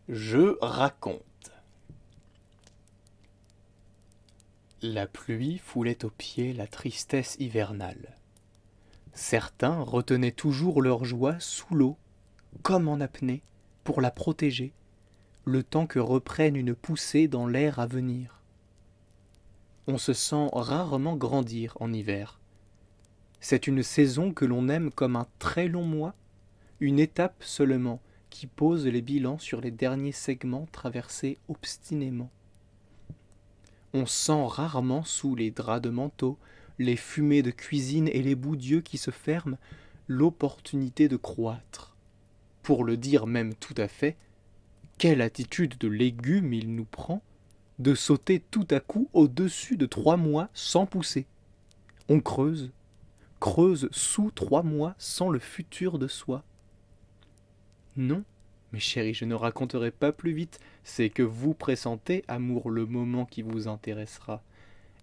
Je raconte. La pluie foulait aux pieds la tristesse hivernale. Certains retenaient toujours leur joie sous l'eau, comme en apnée, pour la protéger, le temps que reprenne une poussée dans l'air à venir. On se sent rarement grandir en hiver. C'est une saison que l'on aime comme un très long mois, une étape seulement qui pose les bilans sur les derniers segments traversés obstinément. On sent rarement sous les draps de manteau, les fumées de cuisine et les bouts d'yeux qui se ferment, l'opportunité de croître. Pour le dire même tout à fait, quelle attitude de légume il nous prend de sauter tout à coup au-dessus de 3 mois sans pousser. On creuse, creuse sous 3 mois sans le futur de soi. Non, mes chéris, je ne raconterai pas plus vite, c'est que vous pressentez, amour, le moment qui vous intéressera.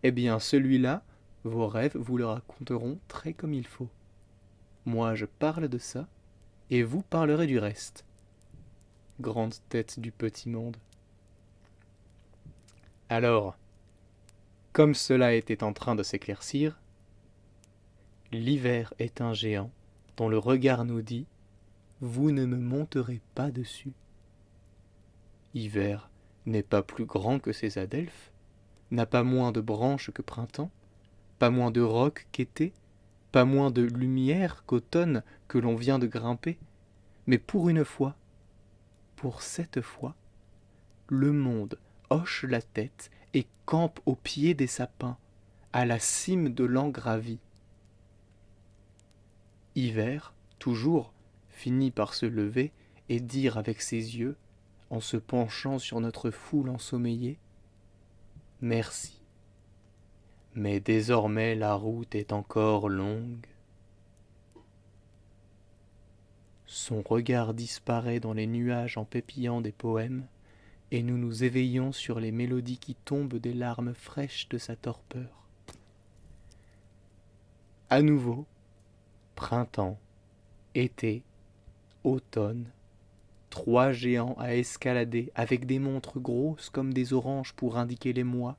Eh bien, celui-là, vos rêves vous le raconteront très comme il faut. Moi, je parle de ça, et vous parlerez du reste. Grande tête du petit monde. Alors, comme cela était en train de s'éclaircir, l'hiver est un géant dont le regard nous dit « Vous ne me monterez pas dessus ». Hiver n'est pas plus grand que ses adelphes, n'a pas moins de branches que printemps, pas moins de rocs qu'été, pas moins de lumière qu'automne que l'on vient de grimper, mais pour une fois, pour cette fois, le monde hoche la tête et campe au pied des sapins, à la cime de l'an gravi. Hiver, toujours, finit par se lever et dire avec ses yeux, en se penchant sur notre foule ensommeillée, « Merci, mais désormais la route est encore longue. » Son regard disparaît dans les nuages en pépillant des poèmes, et nous nous éveillons sur les mélodies qui tombent des larmes fraîches de sa torpeur. À nouveau, printemps, été, automne, 3 géants à escalader avec des montres grosses comme des oranges pour indiquer les mois,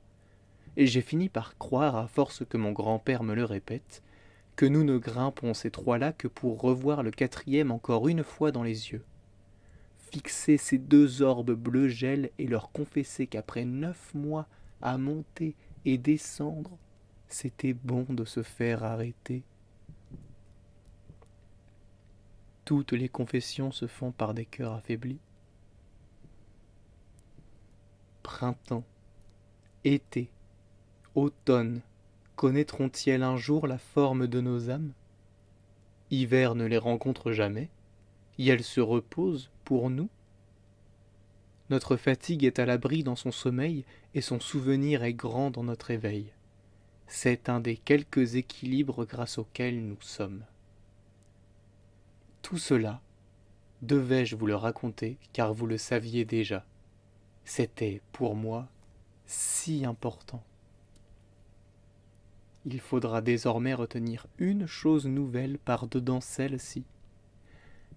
et j'ai fini par croire, à force que mon grand-père me le répète, que nous ne grimpons ces 3-là que pour revoir le 4e encore une fois dans les yeux. Fixer ces 2 orbes bleu gel et leur confesser qu'après 9 mois à monter et descendre, c'était bon de se faire arrêter. Toutes les confessions se font par des cœurs affaiblis. Printemps, été, automne, connaîtront-ils un jour la forme de nos âmes? Hiver ne les rencontre jamais, et elles se reposent pour nous. Notre fatigue est à l'abri dans son sommeil, et son souvenir est grand dans notre éveil. C'est un des quelques équilibres grâce auxquels nous sommes. Tout cela, devais-je vous le raconter, car vous le saviez déjà. C'était, pour moi, si important. Il faudra désormais retenir une chose nouvelle par-dedans celle-ci.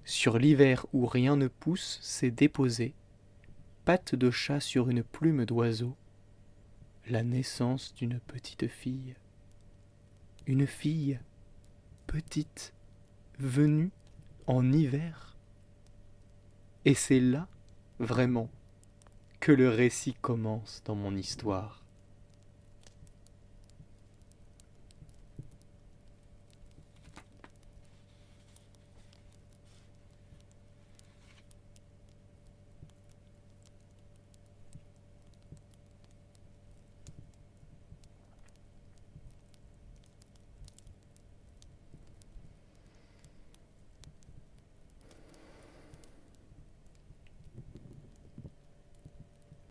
Sur l'hiver où rien ne pousse, c'est déposé, patte de chat sur une plume d'oiseau, la naissance d'une petite fille. Une fille, petite, venue en hiver. Et c'est là, vraiment, que le récit commence dans mon histoire.